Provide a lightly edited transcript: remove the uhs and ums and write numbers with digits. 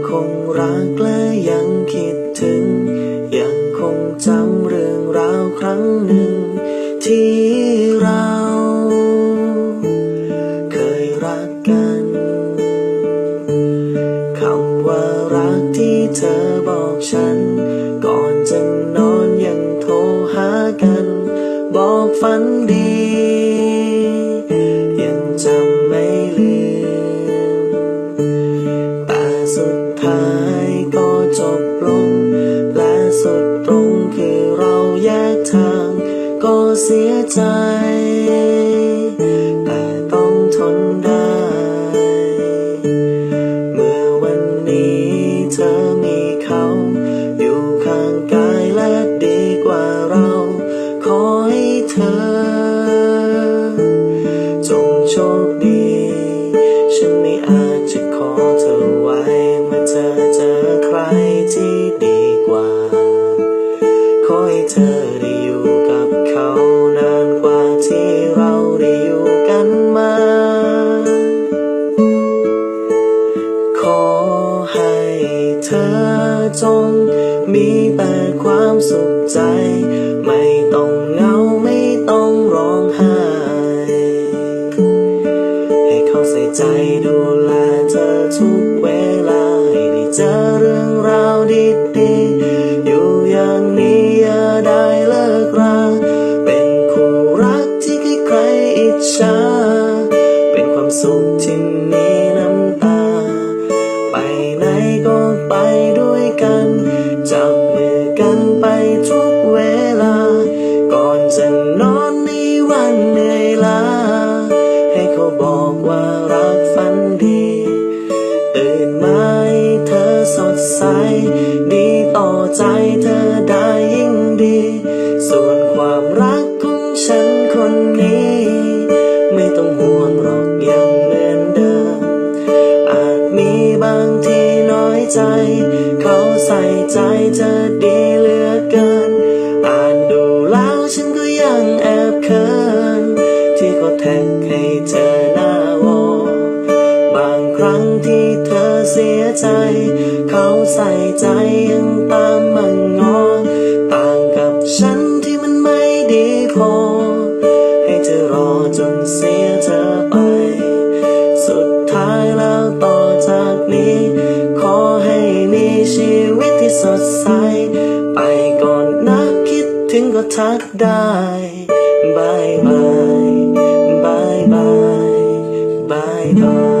คงรักและยังคิดถึงยังคงจำเรื่องราวครั้งหนึ่งที่เราเคยรักกันคำว่ารักที่เธอบอกฉันก่อนจะนอนยังโทรหากันบอกฝันดียังจำไม่ลืมแต่สุดท้ายก็จบลงและสุดตรงคือเราแยกทางก็เสียใจแต่ต้องทนได้เมื่อวันนี้เธอมีเขาอยู่ข้างกายและดีกว่าเราขอให้เธอจงโชคดีฉันไม่อาจจะขอเธอไว้เมื่อเธอเจอใครที่ดีกว่าขอให้เธอได้อยู่กับเขานานกว่าที่เราได้อยู่กันมาขอให้เธอจงมีแต่ความสุขใจไม่ต้องเหงาไม่ต้องร้องไห้ให้เขาใส่ใจดูแลเธอทุกเวลาให้ได้เจอเรื่องราวดีๆอยู่อย่างนี้อย่าได้เลิกราเป็นคู่รักที่ใครๆอิจฉาเป็นความสุขที่มีน้ำตาไปไหนก็ไปด้วยกันจับมือกันไปทุกเวลาก่อนจะนอนในวันเหนื่อยล้าให้เขาบอกว่ารักฝันดีตื่นมาให้เธอสดใสดีต่อใจเธอได้ยิ่งดีส่วนความรักของฉันคนนี้ไม่ต้องห่วงหรอกยังเหมือนเดิมอาจมีบางทีน้อยใจเขาใส่ใจเธอดีเหลือเกินอ่านดูแล้วฉันก็ยังแอบเขินที่เขาแท็กให้เธอหน้าวอบางครั้งที่เธอเสียใจเขาใส่ใจยังตามมันงอต่างกับฉันที่มันไม่ดีพอให้เธอรอจนเสียเธอไปสุดท้ายแล้วต่อจากนี้ขอให้มีชีวิตที่สดใสไปก่อนนะคิดถึงก็ทักได้บายบายบายบายบายบาย